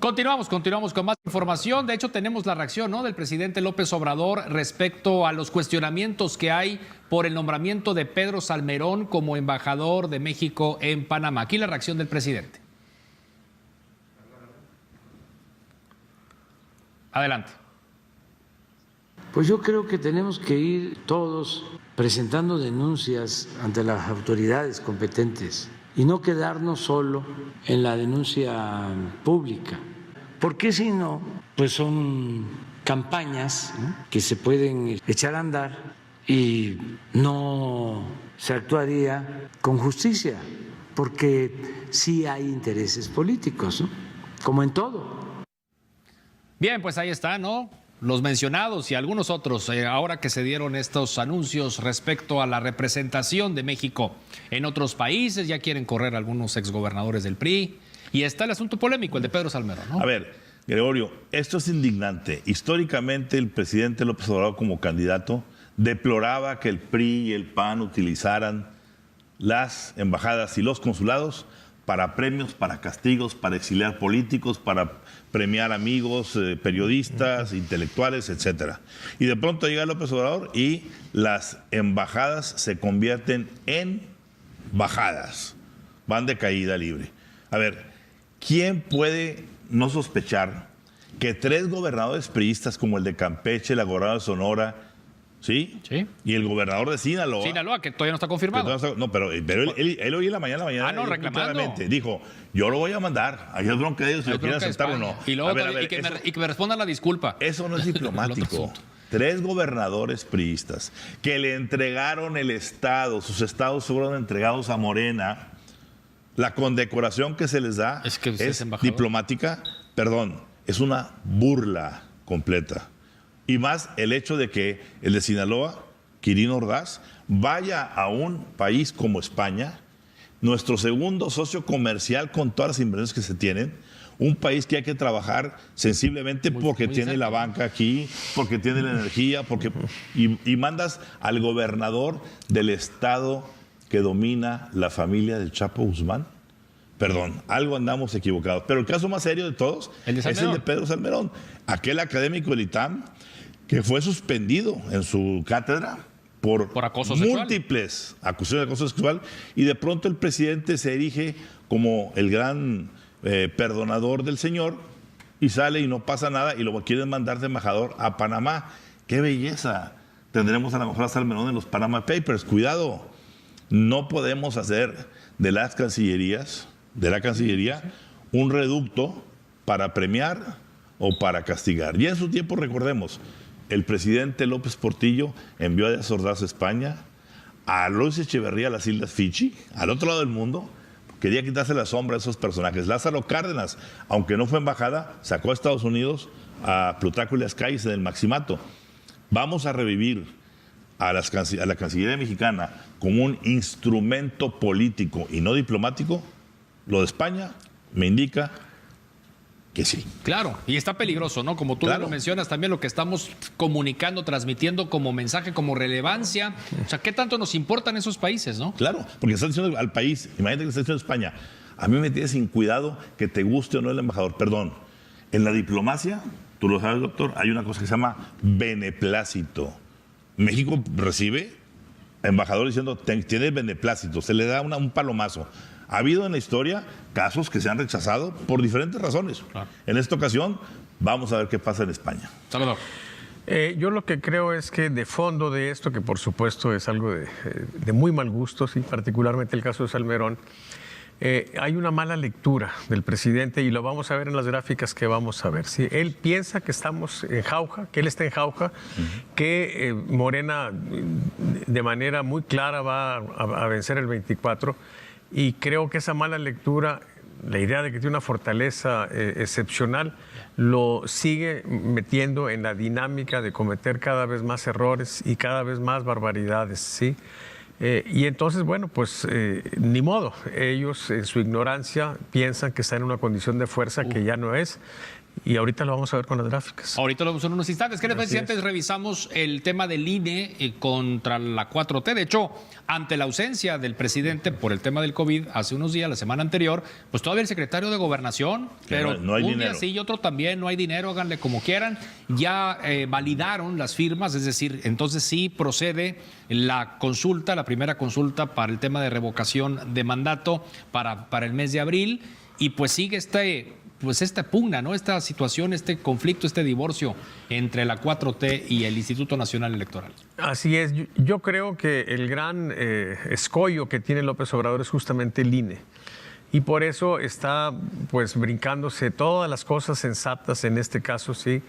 Continuamos con más información. De hecho, tenemos la reacción, ¿no?, del presidente López Obrador respecto a los cuestionamientos que hay por el nombramiento de Pedro Salmerón como embajador de México en Panamá. Aquí la reacción del presidente. Adelante. Pues yo creo que tenemos que ir todos presentando denuncias ante las autoridades competentes y no quedarnos solo en la denuncia pública, porque si no, pues son campañas, ¿no?, que se pueden echar a andar y no se actuaría con justicia, porque sí hay intereses políticos, ¿no?, como en todo. Bien, pues ahí está, ¿no?, los mencionados y algunos otros, ahora que se dieron estos anuncios respecto a la representación de México en otros países, ya quieren correr algunos exgobernadores del PRI, y está el asunto polémico, el de Pedro Salmerón, ¿no? A ver, Gregorio, esto es indignante. Históricamente el presidente López Obrador como candidato deploraba que el PRI y el PAN utilizaran las embajadas y los consulados para premios, para castigos, para exiliar políticos, para premiar amigos, periodistas, intelectuales, etcétera. Y de pronto llega López Obrador y las embajadas se convierten en bajadas, van de caída libre. A ver, ¿quién puede no sospechar que 3 gobernadores priistas como el de Campeche, la gobernadora de Sonora, ¿sí? Sí. Y el gobernador de Sinaloa. Sinaloa, que todavía no está confirmado. Pero él hoy en la mañana no, reclamando. Dijo, yo lo voy a mandar. Ahí es bronca de ellos si lo quieren aceptar o no. Y, luego, y que me respondan la disculpa. Eso no es diplomático. 3 gobernadores priistas que le entregaron el estado, sus estados fueron entregados a Morena. La condecoración que se les da es diplomática, perdón, es una burla completa. Y más el hecho de que el de Sinaloa, Quirino Ordaz, vaya a un país como España, nuestro segundo socio comercial con todas las inversiones que se tienen, un país que hay que trabajar sensiblemente porque tiene la banca aquí, porque tiene la energía, y mandas al gobernador del estado que domina la familia del Chapo Guzmán. Perdón, algo andamos equivocados. Pero el caso más serio de todos es el de Pedro Salmerón, aquel académico del ITAM que fue suspendido en su cátedra por acoso múltiples acusaciones de acoso sexual, y de pronto el presidente se erige como el gran perdonador del señor y sale y no pasa nada y lo quieren mandar de embajador a Panamá. ¡Qué belleza! Tendremos a lo mejor a Salmerón en los Panama Papers. Cuidado, no podemos hacer de la Cancillería un reducto para premiar o para castigar. Y en su tiempo, recordemos, el presidente López Portillo envió a Díaz Ordaz a España, a Luis Echeverría a las Islas Fiji, al otro lado del mundo. Quería quitarse la sombra a esos personajes. Lázaro Cárdenas, aunque no fue embajada, sacó a Estados Unidos a Plutarco Elías Calles en el Maximato. Vamos a revivir a la Cancillería mexicana como un instrumento político y no diplomático. Lo de España me indica que sí. Claro, y está peligroso, ¿no? Como tú lo mencionas, también lo que estamos comunicando, transmitiendo como mensaje, como relevancia. O sea, ¿qué tanto nos importan esos países, no? Claro, porque estás diciendo al país, imagínate que estás diciendo España, a mí me tienes sin cuidado que te guste o no el embajador. Perdón, en la diplomacia, tú lo sabes, doctor, hay una cosa que se llama beneplácito. México recibe embajadores diciendo, tienes beneplácito, se le da un palomazo. Ha habido en la historia casos que se han rechazado por diferentes razones. Claro. En esta ocasión, vamos a ver qué pasa en España. Salvador. Yo lo que creo es que de fondo de esto, que por supuesto es algo de muy mal gusto, sí, particularmente el caso de Salmerón, hay una mala lectura del presidente y lo vamos a ver en las gráficas que vamos a ver. ¿Sí? Él piensa que estamos en jauja, que él está en jauja, que Morena de manera muy clara va a vencer el 24, y creo que esa mala lectura, la idea de que tiene una fortaleza excepcional, lo sigue metiendo en la dinámica de cometer cada vez más errores y cada vez más barbaridades, ¿sí? Y entonces, bueno, pues ni modo. Ellos en su ignorancia piensan que están en una condición de fuerza que ya no es. Y ahorita lo vamos a ver con las gráficas. Ahorita lo vamos en unos instantes. ¿Qué les parece si antes revisamos el tema del INE contra la 4T? De hecho, ante la ausencia del presidente por el tema del COVID hace unos días, la semana anterior, pues todavía el secretario de Gobernación, pero no hay un dinero. día sí y otro también, no hay dinero, háganle como quieran. Ya validaron las firmas, es decir, entonces sí procede la consulta, la primera consulta para el tema de revocación de mandato para el mes de abril, y pues sigue esta pugna, ¿no? Esta situación, este conflicto, este divorcio entre la 4T y el Instituto Nacional Electoral. Así es. Yo creo que el gran escollo que tiene López Obrador es justamente el INE. Y por eso está pues brincándose todas las cosas sensatas, en este caso sí,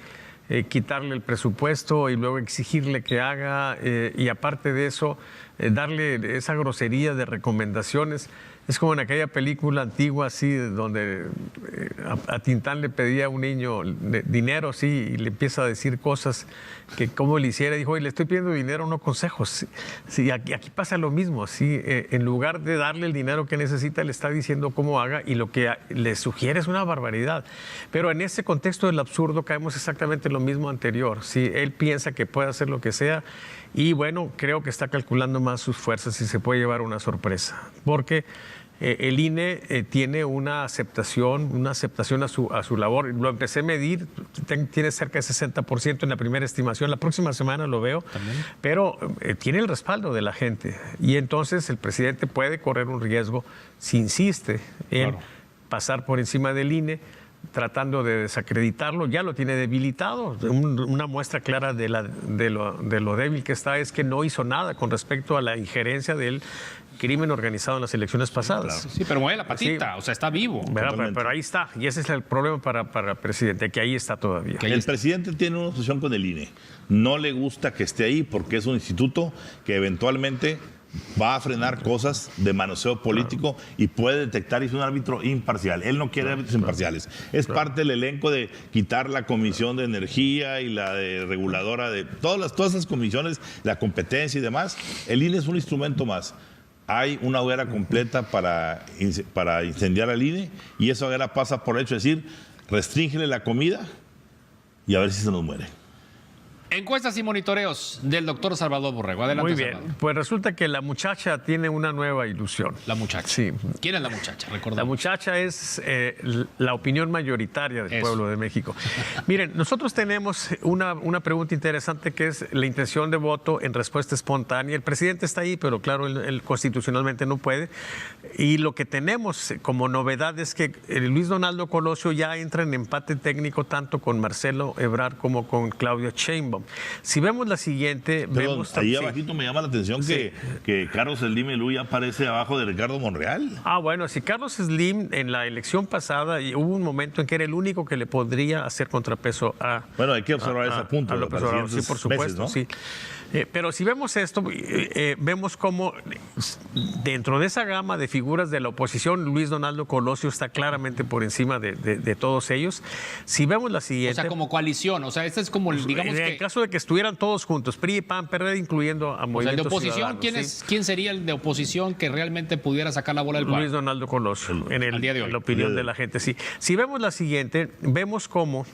quitarle el presupuesto y luego exigirle que haga, y aparte de eso, darle esa grosería de recomendaciones. Es como en aquella película antigua, así, donde a Tintán le pedía a un niño dinero, sí, y le empieza a decir cosas que cómo le hiciera. Dijo, oye, le estoy pidiendo dinero, no consejos. Sí, aquí pasa lo mismo, sí. En lugar de darle el dinero que necesita, le está diciendo cómo haga, y lo que le sugiere es una barbaridad. Pero en ese contexto del absurdo caemos exactamente lo mismo anterior, sí. Él piensa que puede hacer lo que sea, y bueno, creo que está calculando más sus fuerzas y se puede llevar una sorpresa. Porque el INE tiene una aceptación a su labor. Lo empecé a medir, tiene cerca de 60% en la primera estimación. La próxima semana lo veo, ¿también? Pero tiene el respaldo de la gente. Y entonces el presidente puede correr un riesgo si insiste en pasar por encima del INE, tratando de desacreditarlo. Ya lo tiene debilitado. Una muestra clara de lo débil que está es que no hizo nada con respecto a la injerencia del crimen organizado en las elecciones pasadas. Claro. Sí, pero mueve la patita, sí. O sea, está vivo. Pero ahí está, y ese es el problema para el presidente, que ahí está todavía. El presidente tiene una obsesión con el INE. No le gusta que esté ahí porque es un instituto que eventualmente va a frenar cosas de manoseo político y puede detectar y es un árbitro imparcial. Él no quiere árbitros imparciales. Es parte del elenco de quitar la Comisión de Energía y la de reguladora de todas esas comisiones, la competencia y demás. El INE es un instrumento más. Hay una hoguera completa para incendiar al INE, y esa hoguera pasa por hecho, es decir, restríngele la comida y a ver si se nos muere. Encuestas y monitoreos del doctor Salvador Borrego. Adelante. Muy bien. Salvador. Pues resulta que la muchacha tiene una nueva ilusión. La muchacha. Sí. ¿Quién es la muchacha? Recordamos. La muchacha es la opinión mayoritaria del pueblo de México. Miren, nosotros tenemos una pregunta interesante, que es la intención de voto en respuesta espontánea. El presidente está ahí, pero claro, él constitucionalmente no puede. Y lo que tenemos como novedad es que Luis Donaldo Colosio ya entra en empate técnico tanto con Marcelo Ebrard como con Claudia Sheinbaum. Si vemos la siguiente, vemos ahí abajito me llama la atención que Carlos Slim y Luis aparece abajo de Ricardo Monreal. Bueno, si Carlos Slim en la elección pasada hubo un momento en que era el único que le podría hacer contrapeso a... Bueno, hay que observar ese punto. Sí, por supuesto, meses, ¿no? Sí. Pero si vemos esto, vemos cómo dentro de esa gama de figuras de la oposición, Luis Donaldo Colosio está claramente por encima de todos ellos. Si vemos la siguiente... O sea, como coalición, o sea, este es como, digamos, en el caso de que estuvieran todos juntos, PRI, PAN, PRD, incluyendo a Movimiento de oposición, Ciudadano, ¿quién sería el de oposición que realmente pudiera sacar la bola del cuadro? Luis Donaldo Colosio, al día de hoy. En la opinión de la gente, sí. Si vemos la siguiente, vemos cómo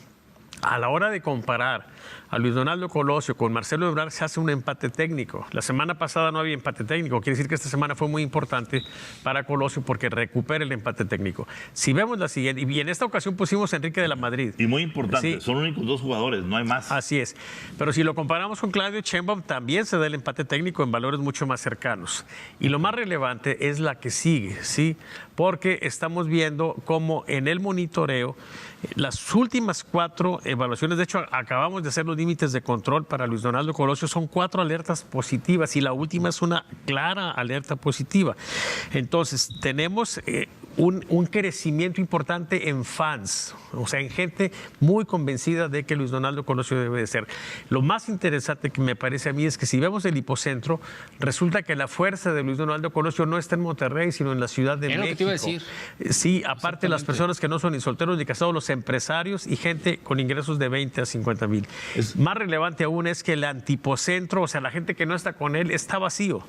a la hora de comparar a Luis Donaldo Colosio con Marcelo Ebrard se hace un empate técnico. La semana pasada no había empate técnico, quiere decir que esta semana fue muy importante para Colosio porque recupera el empate técnico. Si vemos la siguiente, y en esta ocasión pusimos a Enrique de la Madrid. Y muy importante, son los únicos dos jugadores, no hay más. Así es, pero si lo comparamos con Claudio Sheinbaum, también se da el empate técnico en valores mucho más cercanos. Y lo más relevante es la que sigue, ¿sí? Porque estamos viendo cómo en el monitoreo, las últimas 4 evaluaciones, de hecho acabamos de hacer los límites de control para Luis Donaldo Colosio, son 4 alertas positivas y la última es una clara alerta positiva. Entonces tenemos un crecimiento importante en fans, o sea, en gente muy convencida de que Luis Donaldo Colosio debe de ser. Lo más interesante que me parece a mí es que si vemos el hipocentro, resulta que la fuerza de Luis Donaldo Colosio no está en Monterrey, sino en la Ciudad de México. Lo que te iba a decir. Sí, aparte las personas que no son ni solteros ni casados, los empresarios y gente con ingresos de 20 a 50 mil. Más relevante aún es que el antipocentro, o sea, la gente que no está con él, está vacío.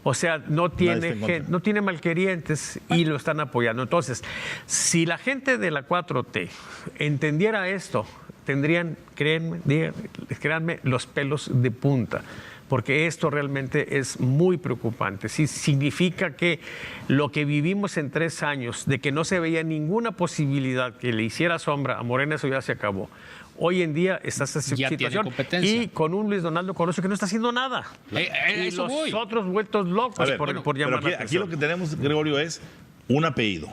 O sea, no tiene malquerientes y lo están apoyando. Entonces, si la gente de la 4T entendiera esto, tendrían, créanme, los pelos de punta. Porque esto realmente es muy preocupante. Sí, significa que lo que vivimos en 3 años, de que no se veía ninguna posibilidad que le hiciera sombra a Morena, eso ya se acabó. Hoy en día está esa situación y con un Luis Donaldo Colosio que no está haciendo nada. Y los otros vueltos locos por llamar la atención. Aquí lo que tenemos, Gregorio, es un apellido.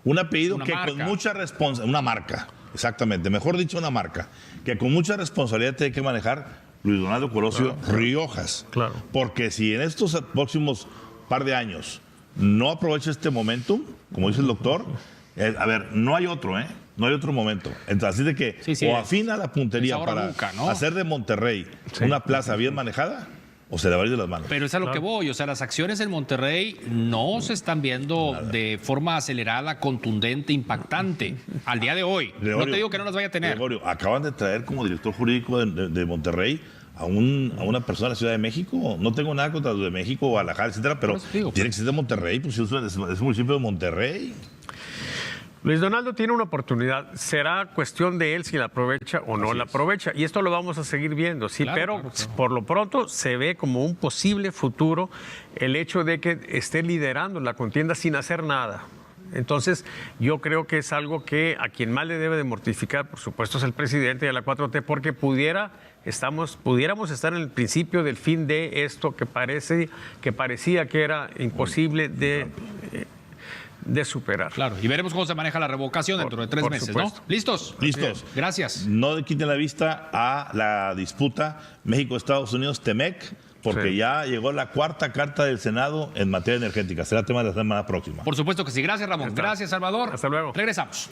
Un apellido que con mucha responsabilidad, una marca, exactamente, mejor dicho, una marca, que con mucha responsabilidad tiene que manejar Luis Donaldo Colosio Riojas. Claro. Porque si en estos próximos par de años no aprovecha este momentum, como dice el doctor, a ver, no hay otro, no hay otro momento. Entonces, así de que o afina la puntería para hacer de Monterrey una plaza bien manejada, o se le va a ir de las manos. Pero es a lo que voy, o sea, las acciones en Monterrey no se están viendo de forma acelerada, contundente, impactante, al día de hoy. Gregorio, no te digo que no las vaya a tener. Gregorio, acaban de traer como director jurídico de Monterrey a una persona de la Ciudad de México. No tengo nada contra los de México, Guadalajara, etcétera, pero tiene que ser de Monterrey, pues es un municipio de Monterrey. Luis Donaldo tiene una oportunidad, será cuestión de él si la aprovecha o no la aprovecha, y esto lo vamos a seguir viendo, sí, pero por lo pronto se ve como un posible futuro el hecho de que esté liderando la contienda sin hacer nada. Entonces, yo creo que es algo que a quien más le debe de mortificar, por supuesto, es el presidente de la 4T, porque pudiéramos estar en el principio del fin de esto que parecía que era imposible de superar. Claro, y veremos cómo se maneja la revocación dentro de 3 meses, supuesto. ¿no? ¿Listos? Listos. Gracias. No quiten la vista a la disputa México-Estados Unidos-Temec, porque ya llegó la 4ª carta del Senado en materia energética. Será tema de la semana próxima. Por supuesto que sí. Gracias, Ramón. Gracias, Salvador. Hasta luego. Regresamos.